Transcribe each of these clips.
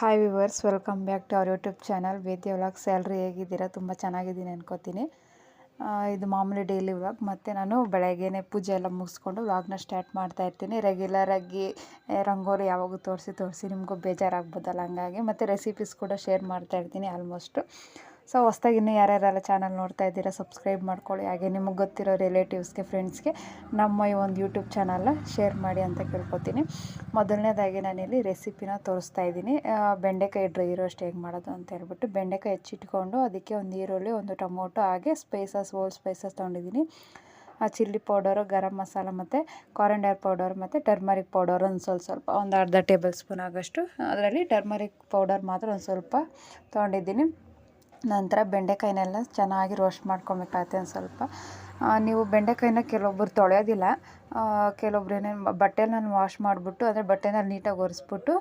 Hi viewers, welcome back to our YouTube channel Vedya vlogs. ಎಲ್ಲರೂ ಹೇಗಿದ್ದೀರಾ? ತುಂಬ ಚೆನ್ನಾಗಿದ್ದೀನಿ ಅನ್ಕೋತೀನಿ. ಇದು ಮಾಮೂಲಿ ಡೈಲಿ ವ್ಲಾಗ್. ಮತ್ತು ನಾನು ಬೆಳಗ್ಗೆನೇ ಪೂಜೆ ಎಲ್ಲ ಮುಗಿಸ್ಕೊಂಡು ವ್ಲಾಗ್ನ ಸ್ಟಾರ್ಟ್ ಮಾಡ್ತಾ ಇರ್ತೀನಿ. ರೆಗ್ಯುಲರಾಗಿ ರಂಗೋಲಿ ಯಾವಾಗೂ ತೋರಿಸಿ ನಿಮಗೂ ಬೇಜಾರಾಗ್ಬೋದಲ್ಲ, ಹಂಗಾಗಿ. ಮತ್ತು ರೆಸಿಪೀಸ್ ಕೂಡ ಶೇರ್ ಮಾಡ್ತಾ ಇರ್ತೀನಿ ಆಲ್ಮೋಸ್ಟು. ಸೊ ಹೊಸ್ದಾಗಿ ಇನ್ನೂ ಯಾರ್ಯಾರೆಲ್ಲ ಚಾನಲ್ ನೋಡ್ತಾ ಇದ್ದೀರಾ ಸಬ್ಸ್ಕ್ರೈಬ್ ಮಾಡ್ಕೊಳ್ಳಿ. ಹಾಗೆ ನಿಮಗೆ ಗೊತ್ತಿರೋ ರಿಲೇಟಿವ್ಸ್ಗೆ, ಫ್ರೆಂಡ್ಸ್ಗೆ ನಮ್ಮ ಈ ಒಂದು ಯೂಟ್ಯೂಬ್ ಚಾನಲ್ನ ಶೇರ್ ಮಾಡಿ ಅಂತ ಕೇಳ್ಕೊತೀನಿ. ಮೊದಲನೇದಾಗಿ ನಾನಿಲ್ಲಿ ರೆಸಿಪಿನ ತೋರಿಸ್ತಾ ಇದ್ದೀನಿ. ಬೆಂಡೆಕಾಯಿ ಡ್ರೈ ರೋಸ್ಟ್ ಹೇಗೆ ಮಾಡೋದು ಅಂತ ಹೇಳ್ಬಿಟ್ಟು, ಬೆಂಡೆಕಾಯಿ ಹೆಚ್ಚಿಟ್ಕೊಂಡು ಅದಕ್ಕೆ ಒಂದು ಈರುಳ್ಳಿ, ಒಂದು ಟೊಮೊಟೊ, ಹಾಗೆ ಹೋಲ್ ಸ್ಪೈಸಸ್ ತೊಗೊಂಡಿದ್ದೀನಿ. ಚಿಲ್ಲಿ ಪೌಡರು, ಗರಂ ಮಸಾಲ, ಮತ್ತು ಕಾರಂಡರ್ ಪೌಡರ್, ಮತ್ತು ಟರ್ಮರಿಕ್ ಪೌಡರ್ ಒಂದು ಸ್ವಲ್ಪ ಒಂದು ಅರ್ಧ ಟೇಬಲ್ ಸ್ಪೂನ್ ಆಗೋಷ್ಟು. ಅದರಲ್ಲಿ ಟರ್ಮರಿಕ್ ಪೌಡರ್ ಮಾತ್ರ ಒಂದು ಸ್ವಲ್ಪ ತೊಗೊಂಡಿದ್ದೀನಿ. ನಂತರ ಬೆಂಡೆಕಾಯಿನೆಲ್ಲ ಚೆನ್ನಾಗಿ ರೋಸ್ಟ್ ಮಾಡ್ಕೊಬೇಕಾಗತ್ತೆ. ಒಂದು ಸ್ವಲ್ಪ ನೀವು ಬೆಂಡೆಕಾಯಿನ ಕೆಲವೊಬ್ಬರು ತೊಳೆಯೋದಿಲ್ಲ, ಕೆಲವೊಬ್ರು ಏನೇನು ಬಟ್ಟೆಲಿ ನಾನು ವಾಶ್ ಮಾಡಿಬಿಟ್ಟು, ಅಂದರೆ ಬಟ್ಟೆನಲ್ಲಿ ನೀಟಾಗಿ ಒರೆಸ್ಬಿಟ್ಟು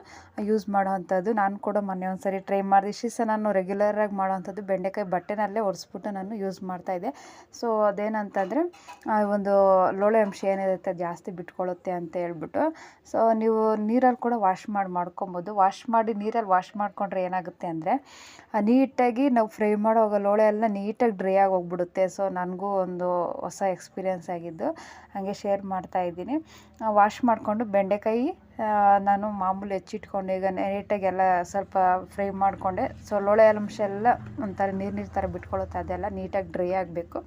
ಯೂಸ್ ಮಾಡೋವಂಥದ್ದು. ನಾನು ಕೂಡ ಮೊನ್ನೆ ಒಂದು ಸರಿ ಟ್ರೈ ಮಾಡಿದೆ. ಇಷ್ಟು ದಿವಸ ನಾನು ರೆಗ್ಯುಲರಾಗಿ ಮಾಡೋವಂಥದ್ದು ಬೆಂಡೆಕಾಯಿ ಬಟ್ಟೆನಲ್ಲೇ ಒರೆಸ್ಬಿಟ್ಟು ನಾನು ಯೂಸ್ ಮಾಡ್ತಾಯಿದ್ದೆ. ಸೊ ಅದೇನಂತಂದರೆ ಒಂದು ಲೋಳೆ ಅಂಶ ಏನಿರುತ್ತೆ ಜಾಸ್ತಿ ಬಿಟ್ಕೊಳ್ಳುತ್ತೆ ಅಂತ ಹೇಳ್ಬಿಟ್ಟು. ಸೊ ನೀವು ನೀರಲ್ಲಿ ಕೂಡ ವಾಶ್ ಮಾಡ್ಕೊಬೋದು. ನೀರಲ್ಲಿ ವಾಶ್ ಮಾಡಿಕೊಂಡ್ರೆ ಏನಾಗುತ್ತೆ ಅಂದರೆ ನೀಟಾಗಿ ನಾವು ಫ್ರೈ ಮಾಡೋವಾಗ ಲೋಳೆ ಎಲ್ಲ ನೀಟಾಗಿ ಡ್ರೈ ಆಗಿ ಹೋಗ್ಬಿಡುತ್ತೆ. ಸೊ ನನಗೂ ಒಂದು ಹೊಸ ಎಕ್ಸ್ಪೀರಿಯೆನ್ಸ್ ಆಗಿದ್ದು, ಹಾಗೆ ಶೇರ್ ಮಾಡ್ತಾಯಿದ್ದೀನಿ. ವಾಶ್ ಮಾಡಿಕೊಂಡು ಬೆಂಡೆಕಾಯಿ ನಾನು ಮಾಮೂಲಿ ಹೆಚ್ಚಿಟ್ಕೊಂಡು ಈಗ ನೀಟಾಗಿ ಎಲ್ಲ ಸ್ವಲ್ಪ ಫ್ರೈ ಮಾಡಿಕೊಂಡೆ. ಸೊ ಲೋಳೆ ಅಂಶ ಎಲ್ಲ ಒಂಥರ ನೀರು ಥರ ಬಿಟ್ಕೊಳ್ಳುತ್ತೆ, ಅದೆಲ್ಲ ನೀಟಾಗಿ ಡ್ರೈ ಆಗಬೇಕು.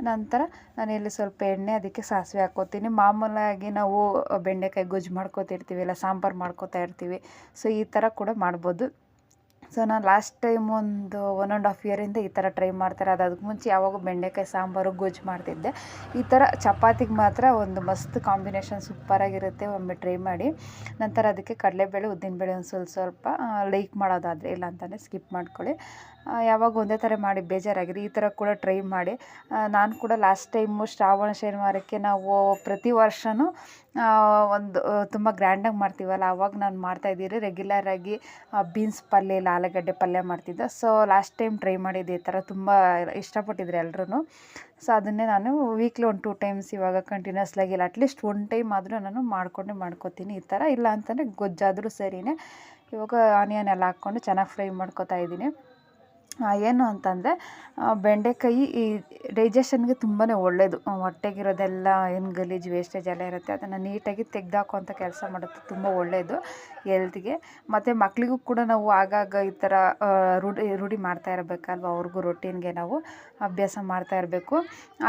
ನಂತರ ನಾನಿಲ್ಲಿ ಸ್ವಲ್ಪ ಎಣ್ಣೆ, ಅದಕ್ಕೆ ಸಾಸಿವೆ ಹಾಕ್ಕೋತೀನಿ. ಮಾಮೂಲಾಗಿ ನಾವು ಬೆಂಡೆಕಾಯಿ ಗೊಜ್ಜು ಮಾಡ್ಕೋತಿರ್ತೀವಿ, ಇಲ್ಲ ಸಾಂಬಾರು ಮಾಡ್ಕೋತಾ ಇರ್ತೀವಿ. ಸೊ ಈ ಥರ ಕೂಡ ಮಾಡ್ಬೋದು. ಸೊ ನಾನು ಲಾಸ್ಟ್ ಟೈಮ್ ಒಂದು 1.5 ಇಯರಿಂದ ಈ ಥರ ಟ್ರೈ ಮಾಡ್ತಾರೆ. ಅದಕ್ಕೆ ಮುಂಚೆ ಯಾವಾಗೂ ಬೆಂಡೆಕಾಯಿ ಸಾಂಬಾರು ಗೊಜ್ಜು ಮಾಡ್ತಿದ್ದೆ. ಈ ಥರ ಚಪಾತಿಗೆ ಮಾತ್ರ ಒಂದು ಮಸ್ತ್ ಕಾಂಬಿನೇಷನ್ ಸೂಪರಾಗಿರುತ್ತೆ, ಒಮ್ಮೆ ಟ್ರೈ ಮಾಡಿ. ನಂತರ ಅದಕ್ಕೆ ಕಡಲೆಬೇಳೆ, ಉದ್ದಿನಬೇಳೆ ಒಂದು ಸ್ವಲ್ಪ ಲೈಕ್ ಮಾಡೋದಾದರೆ, ಇಲ್ಲ ಅಂತಲೇ ಸ್ಕಿಪ್ ಮಾಡ್ಕೊಳ್ಳಿ. ಯಾವಾಗ ಒಂದೇ ಥರ ಮಾಡಿ ಬೇಜಾರಾಗಿದೆ, ಈ ಥರ ಕೂಡ ಟ್ರೈ ಮಾಡಿ. ನಾನು ಕೂಡ ಲಾಸ್ಟ್ ಟೈಮು ಶ್ರಾವಣ ಶನಿವಾರಕ್ಕೆ ನಾವು ಪ್ರತಿ ವರ್ಷವೂ ಒಂದು ತುಂಬ ಗ್ರ್ಯಾಂಡಾಗಿ ಮಾಡ್ತೀವಲ್ಲ, ಆವಾಗ ನಾನು ಮಾಡ್ತಾಯಿದ್ದೀರಿ. ರೆಗ್ಯುಲರಾಗಿ ಬೀನ್ಸ್ ಪಲ್ಯ, ಇಲ್ಲ ಆಲೂಗಡ್ಡೆ ಪಲ್ಯ ಮಾಡ್ತಿದ್ದೆ. ಸೊ ಲಾಸ್ಟ್ ಟೈಮ್ ಟ್ರೈ ಮಾಡಿದ್ದೆ, ಈ ಥರ ತುಂಬ ಇಷ್ಟಪಟ್ಟಿದ್ರು ಎಲ್ಲರೂ. ಸೊ ಅದನ್ನೇ ನಾನು ವೀಕ್ಲಿ 1-2 ಟೈಮ್ಸ್ ಇವಾಗ ಕಂಟಿನ್ಯೂಸ್ಲಾಗಿ, ಇಲ್ಲ ಅಟ್ಲೀಸ್ಟ್ 1 ಟೈಮ್ ಆದರೂ ನಾನು ಮಾಡ್ಕೋತೀನಿ ಈ ಥರ. ಇಲ್ಲ ಅಂತಂದರೆ ಗೊಜ್ಜಾದರೂ ಸರಿಯೇ. ಇವಾಗ ಆನಿಯನ್ ಎಲ್ಲ ಹಾಕ್ಕೊಂಡು ಚೆನ್ನಾಗಿ ಫ್ರೈ ಮಾಡ್ಕೊತಾ ಇದ್ದೀನಿ. ಏನು ಅಂತಂದರೆ ಬೆಂಡೆಕಾಯಿ ಈ ಡೈಜೆಷನ್ಗೆ ತುಂಬಾ ಒಳ್ಳೆಯದು. ಹೊಟ್ಟೆಗಿರೋದೆಲ್ಲ ಏನು ಗಲೀಜು ವೇಸ್ಟೇಜ್ ಎಲ್ಲ ಇರುತ್ತೆ, ಅದನ್ನು ನೀಟಾಗಿ ತೆಗೆದಾಕುವಂಥ ಕೆಲಸ ಮಾಡುತ್ತೆ. ತುಂಬ ಒಳ್ಳೆಯದು ಹೆಲ್ತ್ಗೆ. ಮತ್ತು ಮಕ್ಕಳಿಗೂ ಕೂಡ ನಾವು ಆಗಾಗ ಈ ಥರ ರೂಢಿ ಮಾಡ್ತಾ ಇರಬೇಕಲ್ವ, ಅವ್ರಿಗೂ ರೊಟೀನ್ಗೆ ನಾವು ಅಭ್ಯಾಸ ಮಾಡ್ತಾ ಇರಬೇಕು.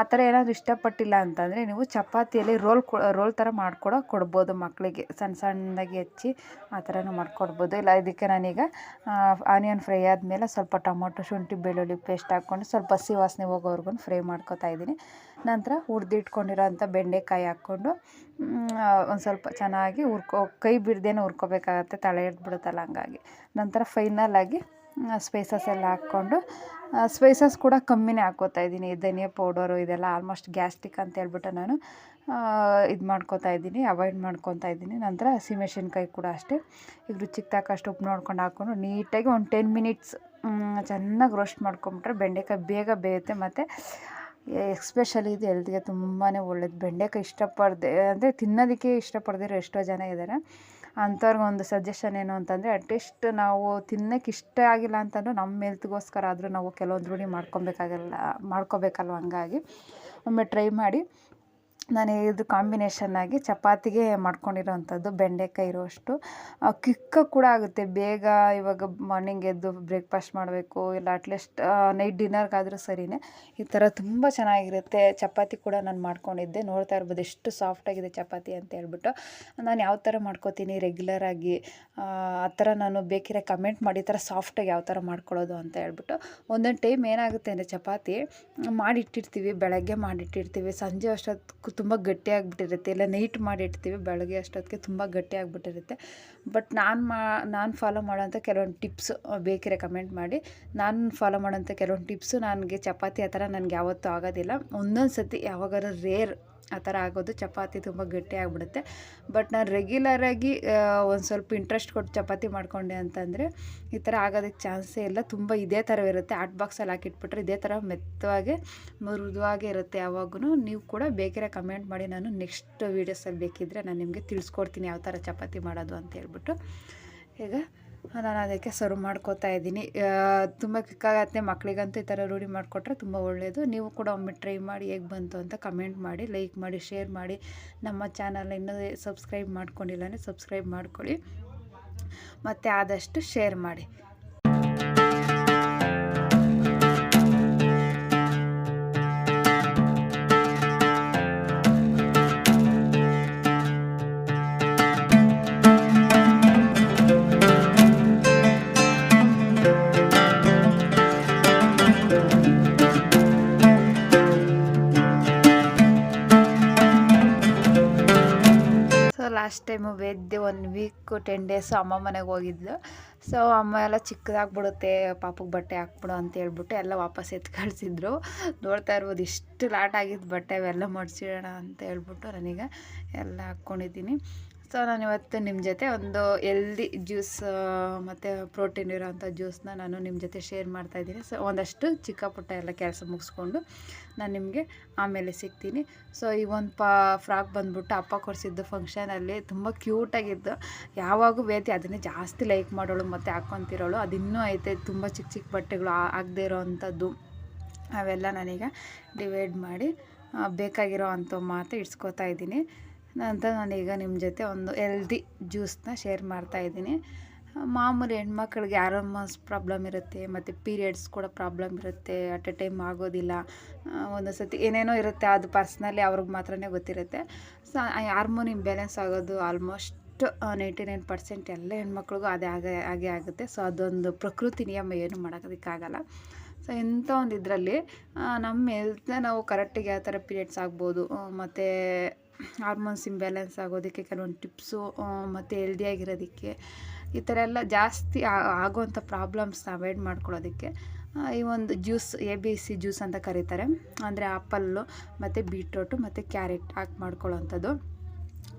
ಆ ಥರ ಏನಾದರೂ ಇಷ್ಟಪಟ್ಟಿಲ್ಲ ಅಂತಂದರೆ ನೀವು ಚಪಾತಿಯಲ್ಲಿ ರೋಲ್ ಥರ ಕೊಡ್ಬೋದು ಮಕ್ಕಳಿಗೆ. ಸಣ್ಣದಾಗಿ ಹೆಚ್ಚಿ ಆ ಥರನೂ ಮಾಡ್ಕೊಡ್ಬೋದು. ಇಲ್ಲ ಇದಕ್ಕೆ ನಾನೀಗ ಆನಿಯನ್ ಫ್ರೈ ಆದಮೇಲೆ ಸ್ವಲ್ಪ ಟೊಮೊಟೊ, ಶುಂಠಿ, ಬೆಳ್ಳುಳ್ಳಿ ಪೇಸ್ಟ್ ಹಾಕ್ಕೊಂಡು ಸ್ವಲ್ಪ ಹಸಿ ವಾಸನೆ ಹೋಗೋವರೆಗೂ ಫ್ರೈ ಮಾಡ್ಕೊತಾ ಇದ್ದೀನಿ. ನಂತರ ಹುರಿದಿಟ್ಕೊಂಡಿರೋಂಥ ಬೆಂಡೆಕಾಯಿ ಹಾಕ್ಕೊಂಡು ಒಂದು ಸ್ವಲ್ಪ ಚೆನ್ನಾಗಿ ಕೈ ಬಿಡ್ದೇನೆ ಹುರ್ಕೋಬೇಕಾಗತ್ತೆ, ತಲೆ ಹಿಡ್ಬಿಡುತ್ತಲ್ಲ, ಹಂಗಾಗಿ. ನಂತರ ಫೈನಲಾಗಿ ಸ್ಪೈಸಸ್ ಎಲ್ಲ ಹಾಕ್ಕೊಂಡು, ಸ್ಪೈಸಸ್ ಕೂಡ ಕಮ್ಮಿನೇ ಹಾಕ್ಕೋತಾ ಇದ್ದೀನಿ. ಧನಿಯಾ ಪೌಡರು ಇದೆಲ್ಲ ಆಲ್ಮೋಸ್ಟ್ ಗ್ಯಾಸ್ಟ್ರಿಕ್ ಅಂತ ಹೇಳ್ಬಿಟ್ಟು ನಾನು ಇದು ಮಾಡ್ಕೊತಾ ಇದ್ದೀನಿ, ಅವಾಯ್ಡ್ ಮಾಡ್ಕೊತಾ ಇದ್ದೀನಿ. ನಂತರ ಹಸಿಮೆಣ್ಸಿನ್ಕಾಯಿ ಕೂಡ ಅಷ್ಟೇ, ಈಗ ರುಚಿಗೆ ತಕ್ಕಷ್ಟು ಉಪ್ಪು ನೋಡ್ಕೊಂಡು ಹಾಕ್ಕೊಂಡು ನೀಟಾಗಿ ಒಂದು 10 ಮಿನಿಟ್ಸ್ ಚೆನ್ನಾಗಿ ರೋಸ್ಟ್ ಮಾಡ್ಕೊಂಬಿಟ್ರೆ ಬೆಂಡೆಕಾಯಿ ಬೇಗ ಬೇಯುತ್ತೆ. ಮತ್ತು ಎಸ್ಪೆಷಲಿ ಇದು ಹೆಲ್ತ್ಗೆ ತುಂಬಾ ಒಳ್ಳೆಯದು. ಬೆಂಡೆಕಾಯಿ ಅಂದರೆ ತಿನ್ನೋದಕ್ಕೆ ಇಷ್ಟಪಡದಿರೋ ಎಷ್ಟೋ ಜನ ಇದ್ದಾರೆ. ಅಂಥವ್ರಿಗೆ ಒಂದು ಸಜೆಷನ್ ಏನು ಅಂತಂದರೆ, ಅಟ್ಲೀಸ್ಟ್ ನಾವು ತಿನ್ನೋಕ್ಕೆ ಇಷ್ಟ ಆಗಿಲ್ಲ ಅಂತಂದ್ರೆ ನಮ್ಮ ಹೆಲ್ತ್ಗೋಸ್ಕರ ಆದರೂ ನಾವು ಕೆಲವೊಂದು ರೂಢಿ ಮಾಡ್ಕೋಬೇಕಲ್ವ, ಹಂಗಾಗಿ ಒಮ್ಮೆ ಟ್ರೈ ಮಾಡಿ. ನಾನು ಇದು ಕಾಂಬಿನೇಷನ್ನಾಗಿ ಚಪಾತಿಗೆ ಮಾಡ್ಕೊಂಡಿರೋವಂಥದ್ದು ಬೆಂಡೆಕಾಯಿ ರೋಸ್ಟು. ಕ್ವಿಕ್ಕ ಕೂಡ ಆಗುತ್ತೆ ಬೇಗ. ಇವಾಗ ಮಾರ್ನಿಂಗ್ ಎದ್ದು ಬ್ರೇಕ್ಫಾಸ್ಟ್ ಮಾಡಬೇಕು, ಇಲ್ಲ ಅಟ್ಲೀಸ್ಟ್ ನೈಟ್ ಡಿನ್ನರ್ಗಾದರೂ ಸರಿಯೇ. ಈ ಥರ ತುಂಬ ಚೆನ್ನಾಗಿರುತ್ತೆ. ಚಪಾತಿ ಕೂಡ ನಾನು ಮಾಡ್ಕೊಂಡಿದ್ದೆ, ನೋಡ್ತಾ ಇರ್ಬೋದು ಎಷ್ಟು ಸಾಫ್ಟಾಗಿದೆ ಚಪಾತಿ ಅಂತ ಹೇಳ್ಬಿಟ್ಟು. ನಾನು ಯಾವ ಥರ ಮಾಡ್ಕೋತೀನಿ ರೆಗ್ಯುಲರಾಗಿ, ಆ ಥರ ನಾನು ಬೇಕಿರೋ ಕಮೆಂಟ್ ಮಾಡಿ, ಈ ಥರ ಸಾಫ್ಟಾಗಿ ಯಾವ ಥರ ಮಾಡ್ಕೊಳ್ಳೋದು ಅಂತ ಹೇಳ್ಬಿಟ್ಟು. ಒಂದೊಂದು ಟೈಮ್ ಏನಾಗುತ್ತೆ ಅಂದರೆ ಚಪಾತಿ ಮಾಡಿಟ್ಟಿರ್ತೀವಿ, ಬೆಳಗ್ಗೆ ಮಾಡಿಟ್ಟಿರ್ತೀವಿ, ಸಂಜೆ ಅಷ್ಟೊತ್ತಿಗೆ ತುಂಬ ಗಟ್ಟಿಯಾಗಿಬಿಟ್ಟಿರುತ್ತೆ. ಇಲ್ಲ ನೈಟ್ ಮಾಡಿರ್ತೀವಿ, ಬೆಳಗ್ಗೆ ಅಷ್ಟೊತ್ತಿಗೆ ತುಂಬ ಗಟ್ಟಿಯಾಗಿಬಿಟ್ಟಿರುತ್ತೆ. ಬಟ್ ನಾನು ಫಾಲೋ ಮಾಡೋಂಥ ಕೆಲವೊಂದು ಟಿಪ್ಸು ಬೇಕಿರೋ ಕಮೆಂಟ್ ಮಾಡಿ. ನಾನು ಫಾಲೋ ಮಾಡೋಂಥ ಕೆಲವೊಂದು ಟಿಪ್ಸು, ನನಗೆ ಚಪಾತಿ ಆ ಥರ ನನಗೆ ಯಾವತ್ತೂ ಆಗೋದಿಲ್ಲ. ಒಂದೊಂದು ಸತಿ ಯಾವಾಗಾದ್ರೂ ರೇರ್ ಆ ಥರ ಆಗೋದು, ಚಪಾತಿ ತುಂಬ ಗಟ್ಟಿ ಆಗಿಬಿಡುತ್ತೆ. ಬಟ್ ನಾನು ರೆಗ್ಯುಲರಾಗಿ ಒಂದು ಸ್ವಲ್ಪ ಇಂಟ್ರೆಸ್ಟ್ ಕೊಟ್ಟು ಚಪಾತಿ ಮಾಡಿಕೊಂಡೆ ಅಂತಂದರೆ ಈ ಥರ ಆಗೋದಕ್ಕೆ ಚಾನ್ಸೇ ಇಲ್ಲ. ತುಂಬ ಇದೇ ಥರವಿರುತ್ತೆ. ಹಾಟ್ ಬಾಕ್ಸಲ್ಲಿ ಹಾಕಿಟ್ಬಿಟ್ರೆ ಇದೇ ಥರ ಮೆತ್ತವಾಗಿ ಮೃದುವಾಗೇ ಇರುತ್ತೆ ಯಾವಾಗೂ. ನೀವು ಕೂಡ ಬೇಕಿರೋ ಕಮೆಂಟ್ ಮಾಡಿ, ನಾನು ನೆಕ್ಸ್ಟ್ ವೀಡಿಯೋಸಲ್ಲಿ ಬೇಕಿದ್ದರೆ ನಾನು ನಿಮಗೆ ತಿಳಿಸ್ಕೊಡ್ತೀನಿ ಯಾವ ಥರ ಚಪಾತಿ ಮಾಡೋದು ಅಂತ ಹೇಳ್ಬಿಟ್ಟು. ಈಗ ನಾನು ಅದಕ್ಕೆ ಸರ್ವ್ ಮಾಡ್ಕೋತಾ ಇದ್ದೀನಿ. ತುಂಬ ಕ್ವಿಕ್ಕಾಗತ್ತೆ, ಮಕ್ಕಳಿಗಂತೂ ಈ ಥರ ರೂಢಿ ಮಾಡಿಕೊಟ್ರೆ ತುಂಬ ಒಳ್ಳೆಯದು. ನೀವು ಕೂಡ ಒಮ್ಮೆ ಟ್ರೈ ಮಾಡಿ ಹೇಗೆ ಬಂತು ಅಂತ ಕಮೆಂಟ್ ಮಾಡಿ, ಲೈಕ್ ಮಾಡಿ, ಶೇರ್ ಮಾಡಿ. ನಮ್ಮ ಚಾನಲ್ನ ಇನ್ನೂ ಸಬ್ಸ್ಕ್ರೈಬ್ ಮಾಡ್ಕೊಂಡಿಲ್ಲ ಅಂದರೆ ಸಬ್ಸ್ಕ್ರೈಬ್ ಮಾಡ್ಕೊಳ್ಳಿ, ಮತ್ತು ಆದಷ್ಟು ಶೇರ್ ಮಾಡಿ. ಲಾಸ್ಟ್ ಟೈಮು ವೇದ್ಯ 1 ವೀಕ್ 10 ಡೇಸು ಅಮ್ಮ ಮನೆಗೆ ಹೋಗಿದ್ಲು. ಸೊ ಅಮ್ಮ ಎಲ್ಲ ಚಿಕ್ಕದಾಗ್ಬಿಡುತ್ತೆ, ಪಾಪಗೆ ಬಟ್ಟೆ ಹಾಕ್ಬಿಡು ಅಂತ ಹೇಳ್ಬಿಟ್ಟು ಎಲ್ಲ ವಾಪಸ್ ಎತ್ತು ಕಳಿಸಿದ್ರು. ನೋಡ್ತಾ ಇರ್ಬೋದು ಇಷ್ಟು ಲಾಟ್ ಆಗಿದ್ದು ಬಟ್ಟೆ ಅವೆಲ್ಲ ಮಡ್ಸಿಡೋಣ ಅಂತ ಹೇಳ್ಬಿಟ್ಟು ನನಗೆ ಎಲ್ಲ ಹಾಕ್ಕೊಂಡಿದ್ದೀನಿ. ಸೊ ನಾನು ಇವತ್ತು ನಿಮ್ಮ ಜೊತೆ ಒಂದು ಎಲ್ದಿ ಜ್ಯೂಸ್ ಮತ್ತು ಪ್ರೋಟೀನ್ ಇರೋವಂಥ ಜ್ಯೂಸನ್ನ ನಾನು ನಿಮ್ಮ ಜೊತೆ ಶೇರ್ ಮಾಡ್ತಾಯಿದ್ದೀನಿ. ಸೊ ಒಂದಷ್ಟು ಚಿಕ್ಕ ಪುಟ್ಟ ಎಲ್ಲ ಕೆಲಸ ಮುಗಿಸ್ಕೊಂಡು ನಾನು ನಿಮಗೆ ಆಮೇಲೆ ಸಿಗ್ತೀನಿ. ಸೊ ಈ ಒಂದು ಫ್ರಾಕ್ ಬಂದುಬಿಟ್ಟು ಅಪ್ಪ ಕೊಡಿಸಿದ್ದು ಫಂಕ್ಷನಲ್ಲಿ ತುಂಬ ಕ್ಯೂಟಾಗಿದ್ದು. ಯಾವಾಗೂ ವೇತಿ ಅದನ್ನೇ ಜಾಸ್ತಿ ಲೈಕ್ ಮಾಡೋಳು ಮತ್ತು ಹಾಕ್ಕೊತಿರೋಳು. ಅದಿನ್ನೂ ಐತೆ ತುಂಬ ಚಿಕ್ಕ ಚಿಕ್ಕ ಬಟ್ಟೆಗಳು ಆಗದೇ ಇರೋವಂಥದ್ದು. ಅವೆಲ್ಲ ನಾನೀಗ ಡಿವೈಡ್ ಮಾಡಿ ಬೇಕಾಗಿರೋ ಅಂಥವು ಮಾತ್ರ ಇಡ್ಸ್ಕೊತಾ ಇದ್ದೀನಿ. ನಂತರ ನಾನೀಗ ನಿಮ್ಮ ಜೊತೆ ಒಂದು ಎಲ್ದಿ ಜ್ಯೂಸನ್ನ ಶೇರ್ ಮಾಡ್ತಾಯಿದ್ದೀನಿ. ಮಾಮೂಲಿ ಹೆಣ್ಮಕ್ಳಿಗೆ ಹಾರ್ಮೋನ್ಸ್ ಪ್ರಾಬ್ಲಮ್ ಇರುತ್ತೆ, ಮತ್ತು ಪೀರಿಯಡ್ಸ್ ಕೂಡ ಪ್ರಾಬ್ಲಮ್ ಇರುತ್ತೆ, ಅಟ್ ಎ ಟೈಮ್ ಆಗೋದಿಲ್ಲ, ಒಂದೊಂದು ಸತಿ ಏನೇನೋ ಇರುತ್ತೆ, ಅದು ಪರ್ಸ್ನಲಿ ಅವ್ರಿಗೆ ಮಾತ್ರನೇ ಗೊತ್ತಿರುತ್ತೆ. ಸೊ ಹಾರ್ಮೋನ್ ಇಂಬ್ಯಾಲೆನ್ಸ್ ಆಗೋದು ಆಲ್ಮೋಸ್ಟ್ 99% ಎಲ್ಲ ಹೆಣ್ಮಕ್ಳಿಗೂ ಅದೇ ಹಾಗೆ ಆಗುತ್ತೆ. ಸೊ ಅದೊಂದು ಪ್ರಕೃತಿ ನಿಯಮ, ಏನು ಮಾಡೋದಕ್ಕಾಗಲ್ಲ. ಸೊ ಇಂಥ ಒಂದು ಇದರಲ್ಲಿ ನಮ್ಮ ಹೆಲ್ತ್ನ ನಾವು ಕರೆಕ್ಟಿಗೆ ಯಾವ ಥರ ಪೀರಿಯಡ್ಸ್ ಆಗ್ಬೋದು, ಮತ್ತು ಹಾರ್ಮೋನ್ಸ್ ಇಂಬ್ಯಾಲೆನ್ಸ್ ಆಗೋದಕ್ಕೆ ಕೆಲವೊಂದು ಟಿಪ್ಸು, ಮತ್ತು ಹೆಲ್ದಿಯಾಗಿರೋದಕ್ಕೆ, ಈ ಥರ ಎಲ್ಲ ಜಾಸ್ತಿ ಆಗೋವಂಥ ಪ್ರಾಬ್ಲಮ್ಸ್ನ ಅವಾಯ್ಡ್ ಮಾಡ್ಕೊಳ್ಳೋದಕ್ಕೆ ಈ ಒಂದು ಜ್ಯೂಸ್ ABC ಜ್ಯೂಸ್ ಅಂತ ಕರೀತಾರೆ. ಅಂದರೆ ಆಪಲ್ಲು ಮತ್ತು ಬೀಟ್ರೋಟು ಮತ್ತು ಕ್ಯಾರೆಟ್ ಹಾಕಿ ಮಾಡ್ಕೊಳ್ಳೋವಂಥದ್ದು.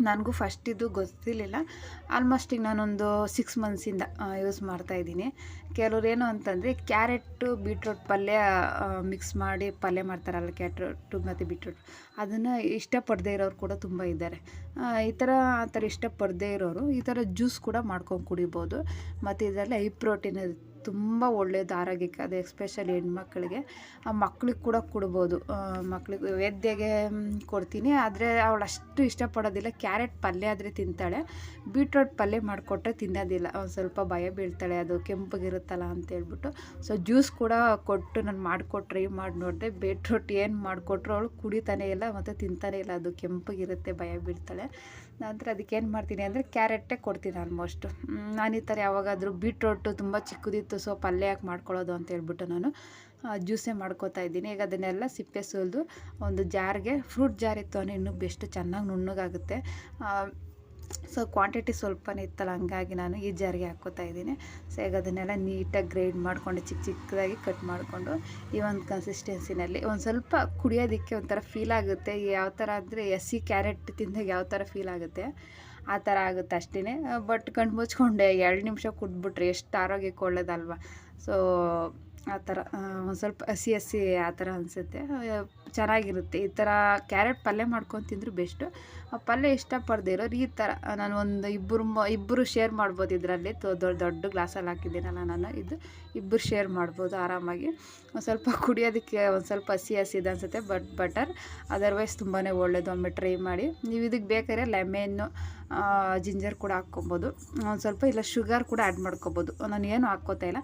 ನನಗೂ ಫಸ್ಟ್ ಇದು ಗೊತ್ತಿರಲಿಲ್ಲ. ಆಲ್ಮೋಸ್ಟ್ ಈಗ ನಾನೊಂದು 6 ಮಂತ್ಸಿಂದ ಯೂಸ್ ಮಾಡ್ತಾಯಿದ್ದೀನಿ. ಕೆಲವ್ರು ಏನು ಅಂತಂದರೆ ಕ್ಯಾರೆಟು ಬೀಟ್ರೋಟ್ ಪಲ್ಯ ಮಿಕ್ಸ್ ಮಾಡಿ ಪಲ್ಯ ಮಾಡ್ತಾರಲ್ಲ, ಕ್ಯಾರೆಟು ಮತ್ತು ಬೀಟ್ರೋಟ್, ಅದನ್ನು ಇಷ್ಟಪಡದೇ ಇರೋರು ಕೂಡ ತುಂಬ ಇದ್ದಾರೆ. ಆ ಥರ ಇಷ್ಟಪಡದೇ ಇರೋರು ಈ ಥರ ಜ್ಯೂಸ್ ಕೂಡ ಮಾಡ್ಕೊಂಡು ಕುಡಿಬೋದು. ಮತ್ತು ಇದರಲ್ಲಿ ಹೈ ಪ್ರೋಟೀನ್ ತುಂಬ ಒಳ್ಳೆಯದು ಆರೋಗ್ಯಕ್ಕೆ. ಅದು ಎಸ್ಪೆಷಲಿ ಹೆಣ್ಮಕ್ಳಿಗೆ, ಮಕ್ಳಿಗೆ ಕೂಡ ಕೊಡ್ಬೋದು. ಮಕ್ಳಿಗೆ ವೇದ್ಯಗೆ ಕೊಡ್ತೀನಿ, ಆದರೆ ಅವಳು ಅಷ್ಟು ಇಷ್ಟಪಡೋದಿಲ್ಲ. ಕ್ಯಾರೆಟ್ ಪಲ್ಯ ಆದರೆ ತಿಂತಾಳೆ, ಬೀಟ್ರೋಟ್ ಪಲ್ಯ ಮಾಡಿಕೊಟ್ರೆ ತಿನ್ನೋದಿಲ್ಲ, ಒಂದು ಸ್ವಲ್ಪ ಭಯ ಬೀಳ್ತಾಳೆ, ಅದು ಕೆಂಪಗಿರುತ್ತಲ್ಲ ಅಂತೇಳ್ಬಿಟ್ಟು. ಸೊ ಜ್ಯೂಸ್ ಕೂಡ ಕೊಟ್ಟು ನಾನು ಮಾಡಿಕೊಟ್ಟು ಟ್ರೈ ಮಾಡಿ ನೋಡಿದೆ. ಬೀಟ್ರೋಟ್ ಏನು ಮಾಡಿಕೊಟ್ರು ಅವಳು ಕುಡಿತಾನೇ ಇಲ್ಲ ಮತ್ತು ತಿಂತಾನೇ ಇಲ್ಲ, ಅದು ಕೆಂಪಗಿರುತ್ತೆ, ಭಯ ಬೀಳ್ತಾಳೆ. ನಂತರ ಅದಕ್ಕೇನು ಮಾಡ್ತೀನಿ ಅಂದರೆ ಕ್ಯಾರೆಟೇ ಕೊಡ್ತೀನಿ ಆಲ್ಮೋಸ್ಟು. ನಾನು ಈ ಥರ ಯಾವಾಗಾದರೂ ಬೀಟ್ರೋಟು ತುಂಬ ಚಿಕ್ಕದಿತ್ತು, ಸೊ ಪಲ್ಯ ಯಾಕೆ ಮಾಡ್ಕೊಳ್ಳೋದು ಅಂತ ಹೇಳ್ಬಿಟ್ಟು ನಾನು ಜ್ಯೂಸೇ ಮಾಡ್ಕೋತಾ ಇದ್ದೀನಿ. ಈಗ ಅದನ್ನೆಲ್ಲ ಸಿಪ್ಪೆ ಸುಲಿದು ಒಂದು ಜಾರ್ಗೆ, ಫ್ರೂಟ್ ಜಾರ್ ಇತ್ತು ಅಂದರೆ ಇನ್ನೂ ಬೆಸ್ಟ್, ಚೆನ್ನಾಗಿ ನುಣ್ಣಗಾಗುತ್ತೆ. ಸೊ ಕ್ವಾಂಟಿಟಿ ಸ್ವಲ್ಪನೇ ಇತ್ತಲ್ಲ, ಹಂಗಾಗಿ ನಾನು ಈ ಜಾರಿಗೆ ಹಾಕ್ಕೋತಾ ಇದ್ದೀನಿ. ಸೊ ಈಗ ಅದನ್ನೆಲ್ಲ ನೀಟಾಗಿ ಗ್ರೈಂಡ್ ಮಾಡಿಕೊಂಡು ಚಿಕ್ಕದಾಗಿ ಕಟ್ ಮಾಡಿಕೊಂಡು ಈ ಒಂದು ಕನ್ಸಿಸ್ಟೆನ್ಸಿನಲ್ಲಿ ಒಂದು ಸ್ವಲ್ಪ ಕುಡಿಯೋದಕ್ಕೆ ಒಂಥರ ಫೀಲ್ ಆಗುತ್ತೆ. ಯಾವ ಥರ ಅಂದರೆ ಹಸಿ ಕ್ಯಾರೆಟ್ ತಿಂದಾಗ ಯಾವ ಥರ ಫೀಲ್ ಆಗುತ್ತೆ ಆ ಥರ ಆಗುತ್ತೆ ಅಷ್ಟೇ. ಬಟ್ ಕಣ್ಣು ಮುಚ್ಕೊಂಡೆ 2 ನಿಮಿಷ ಕುಡಿದ್ಬಿಟ್ರೆ ಎಷ್ಟು ಆರೋಗ್ಯಕ್ಕೆ ಒಳ್ಳೇದಲ್ವ. ಸೊ ಆ ಥರ ಒಂದು ಸ್ವಲ್ಪ ಹಸಿ ಆ ಥರ ಅನಿಸುತ್ತೆ, ಚೆನ್ನಾಗಿರುತ್ತೆ. ಈ ಥರ ಕ್ಯಾರೆಟ್ ಪಲ್ಯ ಮಾಡ್ಕೊಂಡು ತಿಂದರೂ ಬೆಸ್ಟು. ಆ ಪಲ್ಯ ಇಷ್ಟಪಡದೇ ಇರೋರು ಈ ಥರ ನಾನು ಒಂದು ಇಬ್ಬರು ಶೇರ್ ಮಾಡ್ಬೋದು. ಇದರಲ್ಲಿ ದೊಡ್ಡ ಗ್ಲಾಸಲ್ಲಿ ಹಾಕಿದ್ದೀನಲ್ಲ ನಾನು, ಇದು ಇಬ್ಬರು ಶೇರ್ ಮಾಡ್ಬೋದು ಆರಾಮಾಗಿ. ಒಂದು ಸ್ವಲ್ಪ ಕುಡಿಯೋದಕ್ಕೆ ಒಂದು ಸ್ವಲ್ಪ ಹಸಿ ಇದೆ ಅನಿಸುತ್ತೆ, ಬಟರ್ ಅದರ್ವೈಸ್ ತುಂಬಾ ಒಳ್ಳೆಯದು. ಒಮ್ಮೆ ಟ್ರೈ ಮಾಡಿ. ನೀವು ಇದಕ್ಕೆ ಬೇಕಾದ್ರೆ ಲೆಮೆನ್ನು, ಜಿಂಜರ್ ಕೂಡ ಹಾಕ್ಕೊಬೋದು, ಒಂದು ಸ್ವಲ್ಪ ಇಲ್ಲ ಶುಗರ್ ಕೂಡ ಆ್ಯಡ್ ಮಾಡ್ಕೊಬೋದು. ನಾನು ಏನು ಹಾಕ್ಕೋತಾ ಇಲ್ಲ.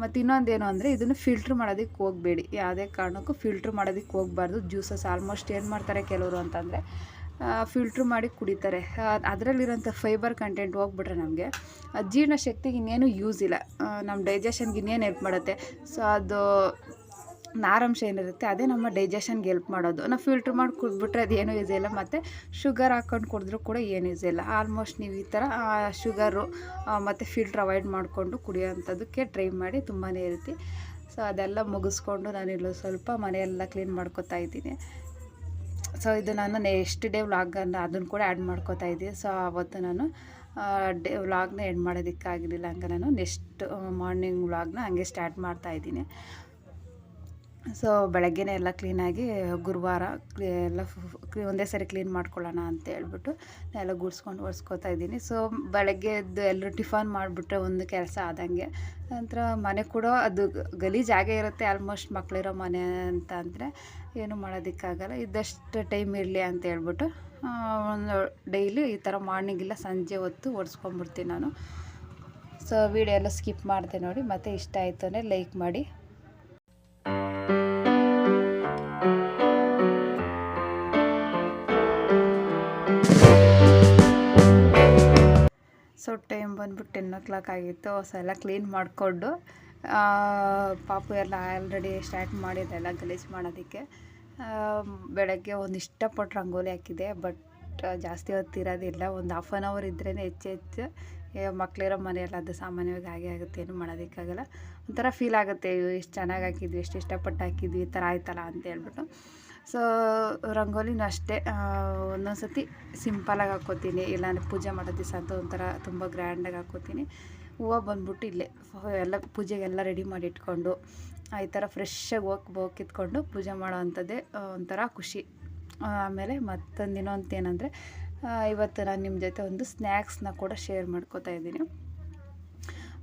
ಮತ್ತು ಇನ್ನೊಂದೇನು ಅಂದರೆ ಇದನ್ನು ಫಿಲ್ಟ್ರ್ ಮಾಡೋದಕ್ಕೆ ಹೋಗಬೇಡಿ, ಯಾವುದೇ ಕಾರಣಕ್ಕೂ ಫಿಲ್ಟ್ರ್ ಮಾಡೋದಕ್ಕೆ ಹೋಗಬಾರ್ದು. ಜ್ಯೂಸಸ್ ಆಲ್ಮೋಸ್ಟ್ ಏನು ಮಾಡ್ತಾರೆ ಕೆಲವರು ಅಂತಂದರೆ ಫಿಲ್ಟ್ರ್ ಮಾಡಿ ಕುಡಿತಾರೆ. ಅದರಲ್ಲಿರೋಂಥ ಫೈಬರ್ ಕಂಟೆಂಟ್ ಹೋಗ್ಬಿಟ್ರೆ ನಮಗೆ ಜೀರ್ಣಶಕ್ತಿಗೆ ಇನ್ನೇನು ಯೂಸ್ ಇಲ್ಲ, ನಮ್ಮ ಡೈಜೆಷನ್ಗೆ ಇನ್ನೇನು ಹೆಲ್ಪ್ ಮಾಡುತ್ತೆ. ಸೊ ಅದು ನಾರಂಶ ಏನಿರುತ್ತೆ ಅದೇ ನಮ್ಮ ಡೈಜೆಷನ್ಗೆ ಹೆಲ್ಪ್ ಮಾಡೋದು. ನಾವು ಫಿಲ್ಟ್ರ್ ಮಾಡಿ ಕುಡಿದ್ಬಿಟ್ರೆ ಅದೇನೂ ಯೂಸ್ ಇಲ್ಲ, ಮತ್ತು ಶುಗರ್ ಹಾಕ್ಕೊಂಡು ಕುಡಿದ್ರೂ ಕೂಡ ಏನು ಯೂಸ್ ಇಲ್ಲ. ಆಲ್ಮೋಸ್ಟ್ ನೀವು ಈ ಥರ ಶುಗರು ಮತ್ತು ಫಿಲ್ಟ್ರ್ ಅವಾಯ್ಡ್ ಮಾಡಿಕೊಂಡು ಕುಡಿಯೋವಂಥದ್ದಕ್ಕೆ ಟ್ರೈ ಮಾಡಿ, ತುಂಬಾ ಇರುತ್ತೆ. ಸೊ ಅದೆಲ್ಲ ಮುಗಿಸ್ಕೊಂಡು ನಾನಿಲ್ಲೂ ಸ್ವಲ್ಪ ಮನೆಯೆಲ್ಲ ಕ್ಲೀನ್ ಮಾಡ್ಕೊತಾ ಇದ್ದೀನಿ. ಸೊ ಇದು ನಾನು ನೆಕ್ಸ್ಟ್ ಡೇ ವ್ಲಾಗನ್ನು ಅದನ್ನು ಕೂಡ ಆ್ಯಡ್ ಮಾಡ್ಕೋತಾ ಇದ್ದೀನಿ. ಸೊ ಆವತ್ತು ನಾನು ವ್ಲಾಗ್ನ ಎಂಡ್ ಮಾಡೋದಕ್ಕಾಗಲಿಲ್ಲ, ಹಂಗೆ ನಾನು ನೆಕ್ಸ್ಟ್ ಮಾರ್ನಿಂಗ್ ವ್ಲಾಗ್ನ ಹಂಗೆ ಸ್ಟಾರ್ಟ್ ಮಾಡ್ತಾಯಿದ್ದೀನಿ. ಸೊ ಬೆಳಗ್ಗೆನೇ ಎಲ್ಲ ಕ್ಲೀನಾಗಿ ಗುರುವಾರ ಎಲ್ಲ ಒಂದೇ ಸರಿ ಕ್ಲೀನ್ ಮಾಡ್ಕೊಳ್ಳೋಣ ಅಂತ ಹೇಳ್ಬಿಟ್ಟು ಎಲ್ಲ ಗುಡಿಸ್ಕೊಂಡು ಒರೆಸ್ಕೊತಾ ಇದ್ದೀನಿ. ಸೊ ಬೆಳಗ್ಗೆ ಎದ್ದು ಎಲ್ಲರೂ ಟಿಫನ್ ಮಾಡಿಬಿಟ್ರೆ ಒಂದು ಕೆಲಸ ಆದಂಗೆ. ನಂತರ ಮನೆ ಕೂಡ ಅದು ಗಲೀಜಾಗೇ ಇರುತ್ತೆ ಆಲ್ಮೋಸ್ಟ್ ಮಕ್ಕಳಿರೋ ಮನೆ ಅಂತ ಅಂದರೆ ಏನು ಮಾಡೋದಕ್ಕಾಗಲ್ಲ. ಇದ್ದಷ್ಟು ಟೈಮ್ ಇರಲಿ ಅಂತ ಹೇಳ್ಬಿಟ್ಟು ಒಂದು ಡೈಲಿ ಈ ಥರ ಮಾರ್ನಿಂಗಿಲ್ಲ ಸಂಜೆ ಹೊತ್ತು ಒರೆಸ್ಕೊಂಡ್ಬಿಡ್ತೀನಿ ನಾನು. ಸೊ ವಿಡಿಯೋ ಎಲ್ಲ ಸ್ಕಿಪ್ ಮಾಡಿದೆ ನೋಡಿ. ಮತ್ತು ಇಷ್ಟ ಆಯಿತು ಅಂದರೆ ಲೈಕ್ ಮಾಡಿ. ಸೊ ಟೈಮ್ ಬಂದ್ಬಿಟ್ಟು 10 o'clock ಆಗಿತ್ತು. ಸೊ ಎಲ್ಲ ಕ್ಲೀನ್ ಮಾಡಿಕೊಂಡು ಪಾಪು ಎಲ್ಲ ಆಲ್ರೆಡಿ ಸ್ಟಾರ್ಟ್ ಮಾಡಿದೆ ಎಲ್ಲ ಗಲೀಜು ಮಾಡೋದಕ್ಕೆ. ಬೆಳಗ್ಗೆ ಒಂದು ಇಷ್ಟಪಟ್ಟು ರಂಗೋಲಿ ಹಾಕಿದೆ, ಬಟ್ ಜಾಸ್ತಿ ಹೊತ್ತಿರೋದಿಲ್ಲ. ಒಂದು ಹಾಫ್ ಆನ್ ಅವರ್ ಇದ್ರೇ ಹೆಚ್ಚು ಮಕ್ಕಳಿರೋ ಮನೆಯಲ್ಲ ಅದು ಸಾಮಾನ್ಯವಾಗಿ ಹಾಗೆ ಆಗುತ್ತೆ, ಏನು ಮಾಡೋದಕ್ಕಾಗಲ್ಲ. ಒಂಥರ ಫೀಲ್ ಆಗುತ್ತೆ, ಎಷ್ಟು ಚೆನ್ನಾಗಿ ಹಾಕಿದ್ವಿ, ಎಷ್ಟು ಇಷ್ಟಪಟ್ಟು ಹಾಕಿದ್ವಿ, ಈ ಥರ ಆಯ್ತಲ್ಲ ಅಂತ ಹೇಳ್ಬಿಟ್ಟು. ಸೊ ರಂಗೋಲಿನೂ ಅಷ್ಟೇ ಒಂದೊಂದು ಸತಿ ಸಿಂಪಲಾಗಿ ಹಾಕ್ಕೋತೀನಿ, ಇಲ್ಲಾಂದರೆ ಪೂಜೆ ಮಾಡೋ ದಿವಸ ಅಂತೂ ಒಂಥರ ತುಂಬ ಗ್ರ್ಯಾಂಡಾಗಿ ಹಾಕ್ಕೋತೀನಿ. ಹೂವು ಬಂದ್ಬಿಟ್ಟು ಇಲ್ಲೇ ಎಲ್ಲ ಪೂಜೆಗೆಲ್ಲ ರೆಡಿ ಮಾಡಿ ಇಟ್ಕೊಂಡು ಈ ಥರ ಫ್ರೆಶ್ಶಾಗಿ ಹೋಗಿ ಕಿತ್ಕೊಂಡು ಪೂಜೆ ಮಾಡೋ ಅಂಥದ್ದೇ ಒಂಥರ ಖುಷಿ. ಆಮೇಲೆ ಮತ್ತೊಂದು ಇನ್ನೊಂದು ಏನಂದರೆ ಇವತ್ತು ನಾನು ನಿಮ್ಮ ಜೊತೆ ಒಂದು ಸ್ನ್ಯಾಕ್ಸ್ನ ಕೂಡ ಶೇರ್ ಮಾಡ್ಕೋತಾ ಇದ್ದೀನಿ.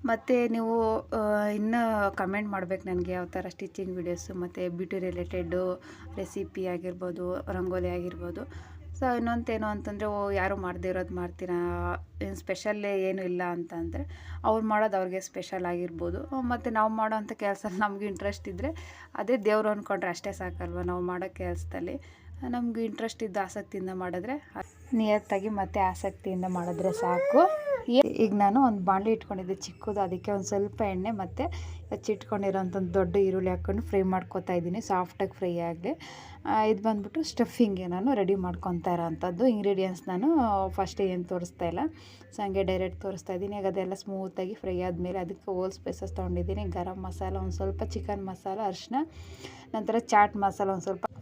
ಮತ್ತು ನೀವು ಇನ್ನೂ ಕಮೆಂಟ್ ಮಾಡಬೇಕು ನನಗೆ ಯಾವ ಥರ ಸ್ಟಿಚಿಂಗ್ ವೀಡಿಯೋಸು ಮತ್ತು ಬ್ಯೂಟಿ ರಿಲೇಟೆಡ್ಡು ರೆಸಿಪಿ ಆಗಿರ್ಬೋದು, ರಂಗೋಲಿ ಆಗಿರ್ಬೋದು. ಸೊ ಇನ್ನೊಂದೇನು ಅಂತಂದರೆ ಯಾರು ಮಾಡದೇ ಇರೋದು ಮಾಡ್ತೀರಾ, ಏನು ಸ್ಪೆಷಲ್ ಏನೂ ಇಲ್ಲ ಅಂತಂದರೆ ಅವ್ರು ಮಾಡೋದು ಅವ್ರಿಗೆ ಸ್ಪೆಷಲ್ ಆಗಿರ್ಬೋದು. ಮತ್ತು ನಾವು ಮಾಡೋ ಅಂಥ ಕೆಲಸ ನಮ್ಗೆ ಇಂಟ್ರೆಸ್ಟ್ ಇದ್ದರೆ ಅದೇ ದೇವರು ಅಂದ್ಕೊಂಡ್ರೆ ಅಷ್ಟೇ ಸಾಕಲ್ವ. ನಾವು ಮಾಡೋ ಕೆಲಸದಲ್ಲಿ ನಮ್ಗೆ ಇಂಟ್ರೆಸ್ಟ್ ಇದ್ದು ಆಸಕ್ತಿಯಿಂದ ಮಾಡಿದ್ರೆ ನಿಯತ್ತಾಗಿ ಮತ್ತು ಆಸಕ್ತಿಯಿಂದ ಮಾಡಿದ್ರೆ ಸಾಕು. ಈಗ ನಾನು ಒಂದು ಬಾಣಲಿ ಇಟ್ಕೊಂಡಿದ್ದೆ ಚಿಕ್ಕದು, ಅದಕ್ಕೆ ಒಂದು ಸ್ವಲ್ಪ ಎಣ್ಣೆ ಮತ್ತು ಹಚ್ಚಿಟ್ಕೊಂಡಿರೋಂಥ ಒಂದು ದೊಡ್ಡ ಈರುಳ್ಳಿ ಹಾಕ್ಕೊಂಡು ಫ್ರೈ ಮಾಡ್ಕೊತಾ ಇದ್ದೀನಿ, ಸಾಫ್ಟಾಗಿ ಫ್ರೈ ಆಗಲಿ. ಇದು ಬಂದ್ಬಿಟ್ಟು ಸ್ಟಫಿಂಗ್ಗೆ ನಾನು ರೆಡಿ ಮಾಡ್ಕೊತಾ ಇರೋವಂಥದ್ದು. ಇಂಗ್ರೀಡಿಯೆಂಟ್ಸ್ ನಾನು ಫಸ್ಟ್ ಏನು ತೋರಿಸ್ತಾ ಇಲ್ಲ, ಸೊ ಹಂಗೆ ಡೈರೆಕ್ಟ್ ತೋರಿಸ್ತಾ ಇದ್ದೀನಿ. ಈಗ ಅದೆಲ್ಲ ಸ್ಮೂತಾಗಿ ಫ್ರೈ ಆದಮೇಲೆ ಅದಕ್ಕೆ ಹೋಲ್ ಸ್ಪೈಸಸ್ ತೊಗೊಂಡಿದ್ದೀನಿ. ಗರಂ ಮಸಾಲ, ಒಂದು ಸ್ವಲ್ಪ ಚಿಕನ್ ಮಸಾಲ, ಅರಿಶಿನ, ನಂತರ ಚಾಟ್ ಮಸಾಲ,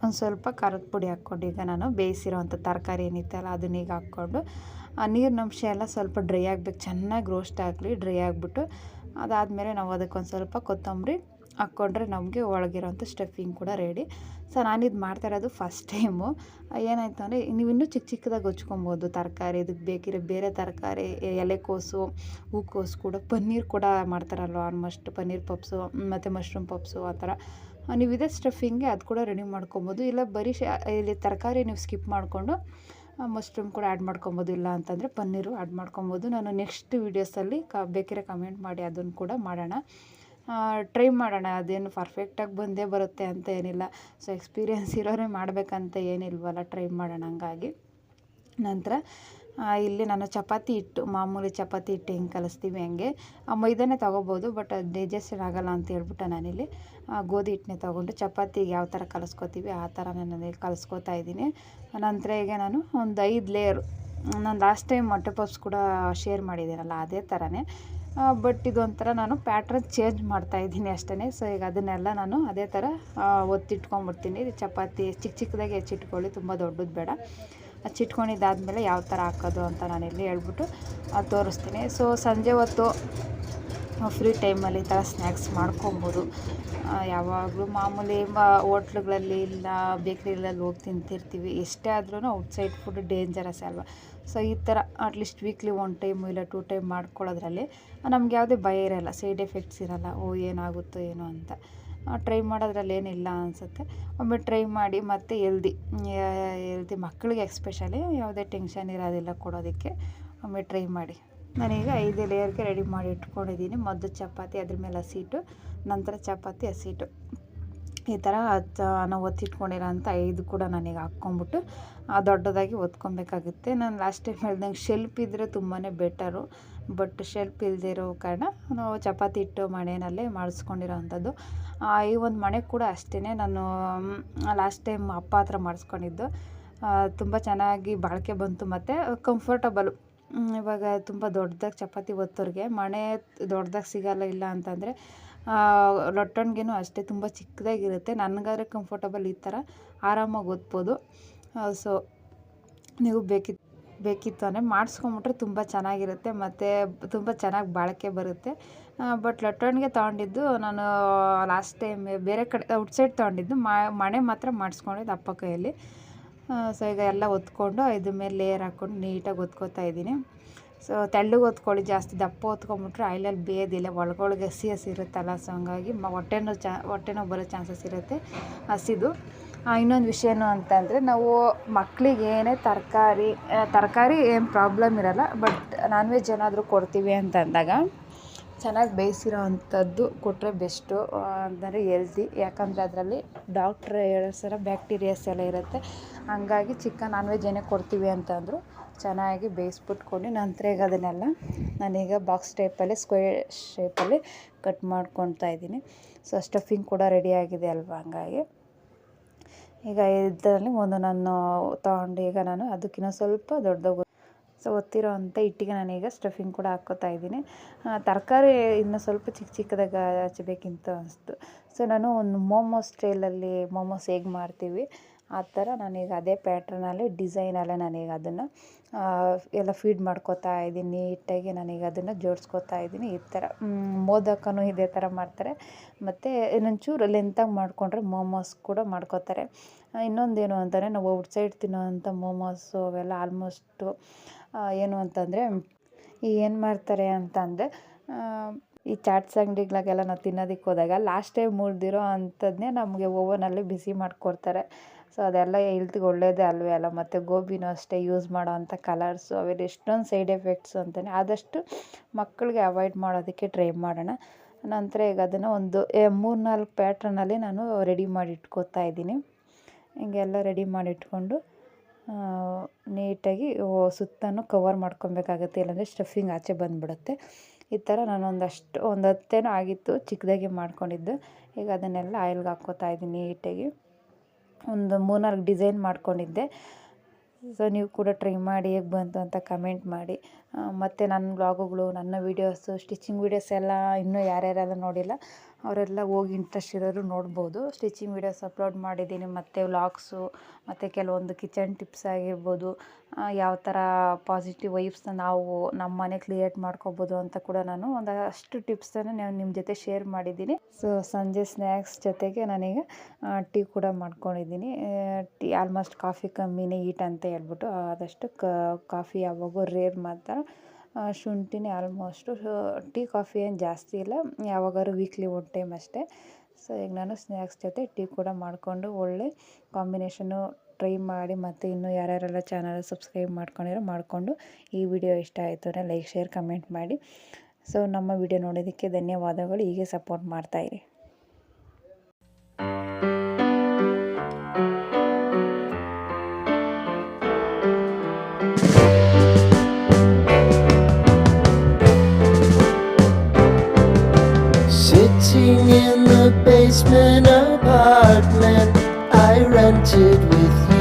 ಒಂದು ಸ್ವಲ್ಪ ಖಾರದ ಪುಡಿ ಹಾಕ್ಕೊಂಡು ಈಗ ನಾನು ಬೇಯಿಸಿರೋವಂಥ ತರಕಾರಿ ಏನಿತ್ತಲ್ಲ ಅದನ್ನ ಈಗ ಹಾಕ್ಕೊಂಡು ನೀರಿನ ಅಂಶ ಎಲ್ಲ ಸ್ವಲ್ಪ ಡ್ರೈ ಆಗಬೇಕು, ಚೆನ್ನಾಗಿ ರೋಸ್ಟ್ ಆಗಲಿ. ಡ್ರೈ ಆಗಿಬಿಟ್ಟು ಅದಾದಮೇಲೆ ನಾವು ಅದಕ್ಕೊಂದು ಸ್ವಲ್ಪ ಕೊತ್ತಂಬರಿ ಹಾಕ್ಕೊಂಡ್ರೆ ನಮಗೆ ಒಳಗಿರೋಂಥ ಸ್ಟಫಿಂಗ್ ಕೂಡ ರೆಡಿ. ಸೊ ನಾನಿದು ಮಾಡ್ತಾ ಇರೋದು ಫಸ್ಟ್ ಟೈಮು. ಏನಾಯಿತು ಅಂದರೆ ನೀವು ಇನ್ನೂ ಚಿಕ್ಕದಾಗಿ ಹೊಚ್ಕೊಬೋದು ತರಕಾರಿ, ಇದಕ್ಕೆ ಬೇಕಿರೋ ಬೇರೆ ತರಕಾರಿ, ಎಲೆಕೋಸು, ಹೂಕೋಸು ಕೂಡ, ಪನ್ನೀರ್ ಕೂಡ ಮಾಡ್ತಾರಲ್ವ ಆಲ್ಮೋಸ್ಟ್, ಪನ್ನೀರ್ ಪಪ್ಸು ಮತ್ತು ಮಶ್ರೂಮ್ ಪಪ್ಸು ಆ ಥರ ನೀವು ಇದೇ ಸ್ಟಫಿಂಗ್ಗೆ ಅದು ಕೂಡ ರೆಡಿ ಮಾಡ್ಕೊಬೋದು. ಇಲ್ಲ ಬರೀ ಇಲ್ಲಿ ತರಕಾರಿ ನೀವು ಸ್ಕಿಪ್ ಮಾಡಿಕೊಂಡು ಮಶ್ರೂಮ್ ಕೂಡ ಆ್ಯಡ್ ಮಾಡ್ಕೊಬೋದು, ಇಲ್ಲ ಅಂತಂದರೆ ಪನ್ನೀರು ಆ್ಯಡ್ ಮಾಡ್ಕೊಬೋದು. ನಾನು ನೆಕ್ಸ್ಟ್ ವೀಡಿಯೋಸಲ್ಲಿ ಬೇಕಿರೋ ಕಮೆಂಟ್ ಮಾಡಿ ಅದನ್ನು ಕೂಡ ಮಾಡೋಣ, ಟ್ರೈ ಮಾಡೋಣ. ಅದೇನು ಪರ್ಫೆಕ್ಟಾಗಿ ಬಂದೇ ಬರುತ್ತೆ ಅಂತ ಏನಿಲ್ಲ. ಸೊ ಎಕ್ಸ್ಪೀರಿಯೆನ್ಸ್ ಇರೋರೇ ಮಾಡಬೇಕಂತ ಏನಿಲ್ವಲ್ಲ, ಟ್ರೈ ಮಾಡೋಣ. ಹಂಗಾಗಿ ನಂತರ ಇಲ್ಲಿ ನಾನು ಚಪಾತಿ ಹಿಟ್ಟು, ಮಾಮೂಲಿ ಚಪಾತಿ ಹಿಟ್ಟು ಹೆಂಗೆ ಕಲಿಸ್ತೀವಿ ಹಂಗೆ ಮೈದಾನೇ ತೊಗೋಬೋದು, ಬಟ್ ಅದು ಡೈಜೆಷನ್ ಆಗೋಲ್ಲ ಅಂತ ಹೇಳ್ಬಿಟ್ಟು ನಾನಿಲ್ಲಿ ಗೋಧಿ ಹಿಟ್ಟನ್ನೇ ತೊಗೊಂಡು ಚಪಾತಿಗೆ ಯಾವ ಥರ ಕಲಿಸ್ಕೊತೀವಿ ಆ ಥರ ನಾನು ಕಲಿಸ್ಕೊತಾ ಇದ್ದೀನಿ. ನಂತರ ಈಗ ನಾನು ಒಂದು 5 ಲೇಯರು, ನಾನು ಲಾಸ್ಟ್ ಟೈಮ್ ಮೊಟ್ಟೆ ಪಪ್ಸ್ ಕೂಡ ಶೇರ್ ಮಾಡಿದ್ದೀನಲ್ಲ ಅದೇ ಥರನೇ, ಬಟ್ ಇದೊಂಥರ ನಾನು ಪ್ಯಾಟ್ರನ್ ಚೇಂಜ್ ಮಾಡ್ತಾಯಿದ್ದೀನಿ ಅಷ್ಟೇ. ಸೊ ಈಗ ಅದನ್ನೆಲ್ಲ ನಾನು ಅದೇ ಥರ ಒತ್ತಿಟ್ಕೊಂಡ್ಬಿಡ್ತೀನಿ. ಚಪಾತಿ ಚಿಕ್ಕದಾಗಿ ಹೆಚ್ಚಿಟ್ಕೊಳ್ಳಿ, ತುಂಬ ದೊಡ್ಡದು ಬೇಡ. ಹಚ್ಚಿಟ್ಕೊಂಡಿದ್ದಾದಮೇಲೆ ಯಾವ ಥರ ಹಾಕೋದು ಅಂತ ನಾನಿಲ್ಲಿ ಹೇಳ್ಬಿಟ್ಟು ತೋರಿಸ್ತೀನಿ. ಸೊ ಸಂಜೆ ಹೊತ್ತು ಫ್ರೀ ಟೈಮಲ್ಲಿ ಈ ಥರ ಸ್ನ್ಯಾಕ್ಸ್ ಮಾಡ್ಕೊಬೋದು. ಯಾವಾಗಲೂ ಮಾಮೂಲಿ ಹೋಟ್ಲುಗಳಲ್ಲಿ ಇಲ್ಲ ಬೇಕ್ರಿಗಳಲ್ಲಿ ಹೋಗಿ ತಿಂತಿರ್ತೀವಿ, ಎಷ್ಟೇ ಆದ್ರೂ ಔಟ್ಸೈಡ್ ಫುಡ್ ಡೇಂಜರಸ್ ಅಲ್ವಾ. ಸೊ ಈ ಥರ ಅಟ್ಲೀಸ್ಟ್ ವೀಕ್ಲಿ 1 ಟೈಮು ಇಲ್ಲ 2 ಟೈಮ್ ಮಾಡ್ಕೊಳ್ಳೋದ್ರಲ್ಲಿ ನಮ್ಗೆ ಯಾವುದೇ ಭಯ ಇರೋಲ್ಲ, ಸೈಡ್ ಎಫೆಕ್ಟ್ಸ್ ಇರೋಲ್ಲ, ಏನಾಗುತ್ತೋ ಏನೋ ಅಂತ. ಟ್ರೈ ಮಾಡೋದ್ರಲ್ಲಿ ಏನಿಲ್ಲ ಅನಿಸುತ್ತೆ. ಒಮ್ಮೆ ಟ್ರೈ ಮಾಡಿ. ಮತ್ತು ಹೆಲ್ದಿ ಮಕ್ಕಳಿಗೆ ಎಸ್ಪೆಷಲಿ ಯಾವುದೇ ಟೆನ್ಷನ್ ಇರೋದಿಲ್ಲ ಕೊಡೋದಕ್ಕೆ, ಒಮ್ಮೆ ಟ್ರೈ ಮಾಡಿ. ನಾನೀಗ 5 ಲೇಯರ್ಗೆ ರೆಡಿ ಮಾಡಿ ಇಟ್ಕೊಂಡಿದ್ದೀನಿ. ಮೊದಲು ಚಪಾತಿ, ಅದ್ರ ಮೇಲೆ ಹಸಿಟ್ಟು, ನಂತರ ಚಪಾತಿ ಹಸಿಟ್ಟು, ಈ ಥರ ನಾವು ಒತ್ತಿಟ್ಕೊಂಡಿರೋ ಅಂಥ 5 ಕೂಡ ನಾನೀಗ ಹಾಕ್ಕೊಂಬಿಟ್ಟು ದೊಡ್ಡದಾಗಿ ಒತ್ಕೊಬೇಕಾಗುತ್ತೆ. ನಾನು ಲಾಸ್ಟ್ ಟೈಮ್ ಹೇಳ್ದಂಗೆ ಶೆಲ್ಪ್ ಇದ್ದರೆ ತುಂಬಾ ಬೆಟರು, ಬಟ್ ಶೆಲ್ಪ್ ಇಲ್ಲದೆ ಇರೋ ಕಾರಣ ನಾವು ಚಪಾತಿ ಹಿಟ್ಟು ಮಣೆಯಲ್ಲೇ ಮಾಡಿಸ್ಕೊಂಡಿರೋ ಅಂಥದ್ದು. ಈ ಒಂದು ಮಣೆ ಕೂಡ ಅಷ್ಟೇ, ನಾನು ಲಾಸ್ಟ್ ಟೈಮ್ ಅಪ್ಪ ಹತ್ರ ಮಾಡಿಸ್ಕೊಂಡಿದ್ದು, ತುಂಬ ಚೆನ್ನಾಗಿ ಬಾಳಿಕೆ ಬಂತು ಮತ್ತು ಕಂಫರ್ಟಬಲು. ಇವಾಗ ತುಂಬ ದೊಡ್ಡದಾಗಿ ಚಪಾತಿ ಒತ್ತೋರಿಗೆ ಮಣೆ ದೊಡ್ಡದಾಗಿ ಸಿಗೋಲ್ಲ, ಇಲ್ಲ ಅಂತಂದರೆ ಲೊಟ್ಟಣಿಗೆನೂ ಅಷ್ಟೇ ತುಂಬ ಚಿಕ್ಕದಾಗಿರುತ್ತೆ. ನನಗಾದ್ರೆ ಕಂಫರ್ಟಬಲ್ ಈ ಥರ ಆರಾಮಾಗಿ ಒತ್ಬೋದು. ಸೊ ನೀವು ಬೇಕಿತ್ತು ಬೇಕಿತ್ತು ಅಂದರೆ ಮಾಡಿಸ್ಕೊಂಬಿಟ್ರೆ ತುಂಬ ಚೆನ್ನಾಗಿರುತ್ತೆ ಮತ್ತು ತುಂಬ ಚೆನ್ನಾಗಿ ಬಾಳಿಕೆ ಬರುತ್ತೆ. ಬಟ್ ಲಟ್ಟಣಿಗೆ ತೊಗೊಂಡಿದ್ದು ನಾನು ಲಾಸ್ಟ್ ಟೈಮ್ ಬೇರೆ ಕಡೆ ಔಟ್ಸೈಡ್ ತೊಗೊಂಡಿದ್ದು ಮಣೆ ಮಾತ್ರ ಮಾಡಿಸ್ಕೊಂಡಿದ್ದು ಅಪ್ಪ ಕೈಯಲ್ಲಿ. ಸೊ ಈಗ ಎಲ್ಲ ಒತ್ಕೊಂಡು ಇದ್ರ ಮೇಲೆ ಲೇಯರ್ ಹಾಕ್ಕೊಂಡು ನೀಟಾಗಿ ಒತ್ಕೋತಾ ಇದ್ದೀನಿ. ಸೊ ತೆಳ್ಳಗೆ ಒತ್ಕೊಳ್ಳಿ, ಜಾಸ್ತಿ ದಪ್ಪ ಒತ್ಕೊಂಬಿಟ್ರೆ ಆಯಿಲಲ್ಲಿ ಬೇಯೋದಿಲ್ಲ, ಒಳಗೊಳಗೆ ಹಸಿ ಹಸಿ ಇರುತ್ತಲ್ಲ. ಸೊ ಹಂಗಾಗಿ ಹೊಟ್ಟೆ ನೋವು ಬರೋ ಚಾನ್ಸಸ್ ಇರುತ್ತೆ ಹಸಿದು. ಇನ್ನೊಂದು ವಿಷಯನೂ ಅಂತಂದರೆ ನಾವು ಮಕ್ಕಳಿಗೆ ಏನೇ ತರಕಾರಿ ಏನು ಪ್ರಾಬ್ಲಮ್ ಇರೋಲ್ಲ, ಬಟ್ ನಾನ್ ವೆಜ್ ಏನಾದರೂ ಕೊಡ್ತೀವಿ ಅಂತಂದಾಗ ಚೆನ್ನಾಗಿ ಬೇಯಿಸಿರೋ ಅಂಥದ್ದು ಕೊಟ್ಟರೆ ಬೆಸ್ಟು. ಅಂದರೆ ಹೆಲ್ದಿ, ಯಾಕಂದರೆ ಅದರಲ್ಲಿ ಡಾಕ್ಟ್ರ್ ಹೇಳೋ ಥರ ಬ್ಯಾಕ್ಟೀರಿಯಾಸ್ ಎಲ್ಲ ಇರುತ್ತೆ. ಹಂಗಾಗಿ ನಾನ್ ವೆಜ್ ಏನೇ ಕೊಡ್ತೀವಿ ಅಂತಂದರೂ ಚೆನ್ನಾಗಿ ಬೇಯಿಸ್ಬಿಟ್ಕೊಂಡು ನಂತರ ಈಗ ಅದನ್ನೆಲ್ಲ ನಾನೀಗ ಬಾಕ್ಸ್ ಟೈಪಲ್ಲಿ ಸ್ಕ್ವೇರ್ ಶೇಪಲ್ಲಿ ಕಟ್ ಮಾಡ್ಕೊತಾ ಇದ್ದೀನಿ. ಸೊ ಸ್ಟಫಿಂಗ್ ಕೂಡ ರೆಡಿಯಾಗಿದೆ ಅಲ್ವಾ, ಹಂಗಾಗಿ ಈಗ ಇದರಲ್ಲಿ ಒಂದು ನಾನು ತೊಗೊಂಡು ಈಗ ನಾನು ಅದಕ್ಕಿಂತ ಸ್ವಲ್ಪ ದೊಡ್ಡದಾಗಿ ಸೊ ಒತ್ತಿರೋ ಅಂಥ ಹಿಟ್ಟಿಗೆ ನಾನೀಗ ಸ್ಟಫಿಂಗ್ ಕೂಡ ಹಾಕ್ಕೋತಾ ಇದ್ದೀನಿ. ತರಕಾರಿ ಇನ್ನೂ ಸ್ವಲ್ಪ ಚಿಕ್ಕದಾಗಿ ಹಚ್ಚಬೇಕಿಂತ ಅನಿಸ್ತು. ಸೊ ನಾನು ಒಂದು ಮೋಮೋಸ್ ಸ್ಟೈಲಲ್ಲಿ ಮೋಮೋಸ್ ಹೇಗೆ ಮಾಡ್ತೀವಿ ಆ ಥರ ನಾನೀಗ ಅದೇ ಪ್ಯಾಟ್ರನಲ್ಲಿ ಡಿಸೈನಲ್ಲೇ ನಾನೀಗ ಅದನ್ನು ಎಲ್ಲ ಫೀಡ್ ಮಾಡ್ಕೋತಾ ಇದ್ದೀನಿ. ನೀಟಾಗಿ ನಾನೀಗ ಅದನ್ನು ಜೋಡಿಸ್ಕೋತಾ ಇದ್ದೀನಿ. ಈ ಥರ ಮೋದಕನೂ ಇದೇ ಥರ ಮಾಡ್ತಾರೆ, ಮತ್ತು ಇನ್ನೊಂಚೂರು ಲೆಂತಾಗಿ ಮಾಡಿಕೊಂಡ್ರೆ ಮೋಮೋಸ್ ಕೂಡ ಮಾಡ್ಕೋತಾರೆ. ಇನ್ನೊಂದೇನು ಅಂತಂದರೆ ನಾವು ಔಟ್ಸೈಡ್ ತಿನ್ನೋವಂಥ ಮೋಮೋಸು ಅವೆಲ್ಲ ಆಲ್ಮೋಸ್ಟು ಏನು ಅಂತಂದರೆ ಏನು ಮಾಡ್ತಾರೆ ಅಂತಂದರೆ ಈ ಚಾಟ್ಸ್ ಅಂಗಡಿಗಳಿಗೆಲ್ಲ ನಾವು ತಿನ್ನೋದಕ್ಕೆ ಹೋದಾಗ ಲಾಸ್ಟ್ ಟೈಮ್ ಮುರಿದಿರೋ ಅಂಥದ್ದನ್ನೇ ನಮಗೆ ಓವನಲ್ಲಿ ಬಿಸಿ ಮಾಡಿಕೊಡ್ತಾರೆ. ಸೊ ಅದೆಲ್ಲ ಹೆಲ್ತ್ಗೆ ಒಳ್ಳೆಯದೇ ಅಲ್ವೇ ಅಲ್ಲ. ಮತ್ತು ಗೋಬಿನೂ ಅಷ್ಟೇ, ಯೂಸ್ ಮಾಡೋ ಅಂಥ ಕಲರ್ಸು ಅವೆಲ್ಲ ಎಷ್ಟೊಂದು ಸೈಡ್ ಎಫೆಕ್ಟ್ಸು ಅಂತಲೇ. ಆದಷ್ಟು ಮಕ್ಕಳಿಗೆ ಅವಾಯ್ಡ್ ಮಾಡೋದಕ್ಕೆ ಟ್ರೈ ಮಾಡೋಣ. ನಂತರ ಈಗ ಅದನ್ನು ಒಂದು 3-4 ಪ್ಯಾಟ್ರನಲ್ಲಿ ನಾನು ರೆಡಿ ಮಾಡಿ ಇಟ್ಕೋತಾ ಇದ್ದೀನಿ. ಹಿಂಗೆಲ್ಲ ರೆಡಿ ಮಾಡಿ ಇಟ್ಕೊಂಡು ನೀಟಾಗಿ ಸುತ್ತಲೂ ಕವರ್ ಮಾಡ್ಕೊಬೇಕಾಗತ್ತೆ, ಇಲ್ಲಾಂದರೆ ಸ್ಟಫಿಂಗ್ ಆಚೆ ಬಂದುಬಿಡುತ್ತೆ. ಈ ಥರ ನಾನು ಒಂದು 10 ಆಗಿತ್ತು ಚಿಕ್ಕದಾಗಿ ಮಾಡ್ಕೊಂಡಿದ್ದು. ಈಗ ಅದನ್ನೆಲ್ಲ ಆಯಿಲ್ಗೆ ಹಾಕ್ಕೋತಾ ಇದ್ದೀನಿ ನೀಟಾಗಿ. ಒಂದು 3-4 ಡಿಸೈನ್ ಮಾಡ್ಕೊಂಡಿದ್ದೆ. ಸೊ ನೀವು ಕೂಡ ಟ್ರೈ ಮಾಡಿ ಹೇಗೆ ಬಂತು ಅಂತ ಕಮೆಂಟ್ ಮಾಡಿ. ಮತ್ತು ನನ್ನ ವ್ಲಾಗುಗಳು, ನನ್ನ ವೀಡಿಯೋಸು, ಸ್ಟಿಚಿಂಗ್ ವೀಡಿಯೋಸ್ ಎಲ್ಲ ಇನ್ನೂ ಯಾರ್ಯಾರೆಲ್ಲ ನೋಡಿಲ್ಲ ಅವರೆಲ್ಲ ಹೋಗಿ ಇಂಟ್ರೆಸ್ಟ್ ಇರೋರು ನೋಡ್ಬೋದು. ಸ್ಟಿಚಿಂಗ್ ವೀಡಿಯೋಸ್ ಅಪ್ಲೋಡ್ ಮಾಡಿದ್ದೀನಿ, ಮತ್ತು ವ್ಲಾಗ್ಸು, ಮತ್ತು ಕೆಲವೊಂದು ಕಿಚನ್ ಟಿಪ್ಸ್ ಆಗಿರ್ಬೋದು, ಯಾವ ಥರ ಪಾಸಿಟಿವ್ ವೈಬ್ಸ್ನ ನಾವು ನಮ್ಮ ಮನೆ ಕ್ರಿಯೇಟ್ ಮಾಡ್ಕೋಬೋದು ಅಂತ ಕೂಡ ನಾನು ಒಂದಷ್ಟು ಟಿಪ್ಸನ್ನು ನಿಮ್ಮ ಜೊತೆ ಶೇರ್ ಮಾಡಿದ್ದೀನಿ. ಸೊ ಸಂಜೆ ಸ್ನ್ಯಾಕ್ಸ್ ಜೊತೆಗೆ ನಾನೀಗ ಟೀ ಕೂಡ ಮಾಡ್ಕೊಂಡಿದ್ದೀನಿ. ಟೀ ಆಲ್ಮೋಸ್ಟ್ ಕಾಫಿ ಕಮ್ಮಿನೇ ಈಟ್ ಅಂತ ಹೇಳ್ಬಿಟ್ಟು, ಆದಷ್ಟು ಕಾಫಿ ಯಾವಾಗೂ ರೇರ್ ಮಾತ್ರ. ಶುಂಠಿನೇ ಆಲ್ಮೋಸ್ಟು, ಟೀ ಕಾಫಿ ಏನು ಜಾಸ್ತಿ ಇಲ್ಲ, ಯಾವಾಗಾದ್ರು ವೀಕ್ಲಿ 1 ಟೈಮ್ ಅಷ್ಟೇ. ಸೊ ಈಗ ನಾನು ಸ್ನ್ಯಾಕ್ಸ್ ಜೊತೆ ಟೀ ಕೂಡ ಮಾಡಿಕೊಂಡು ಒಳ್ಳೆ ಕಾಂಬಿನೇಷನ್ನು ಟ್ರೈ ಮಾಡಿ. ಮತ್ತು ಇನ್ನೂ ಯಾರ್ಯಾರೆಲ್ಲ ಚಾನಲ್ ಸಬ್ಸ್ಕ್ರೈಬ್ ಮಾಡಿಕೊಂಡು ಈ ವಿಡಿಯೋ ಇಷ್ಟ ಆಯಿತು ಅಂದರೆ ಲೈಕ್, ಶೇರ್, ಕಮೆಂಟ್ ಮಾಡಿ. ಸೊ ನಮ್ಮ ವಿಡಿಯೋ ನೋಡೋದಕ್ಕೆ ಧನ್ಯವಾದಗಳು. ಹೀಗೆ support ಮಾಡ್ತಾಯಿರಿ. Sitting in the basement apartment I rented with you.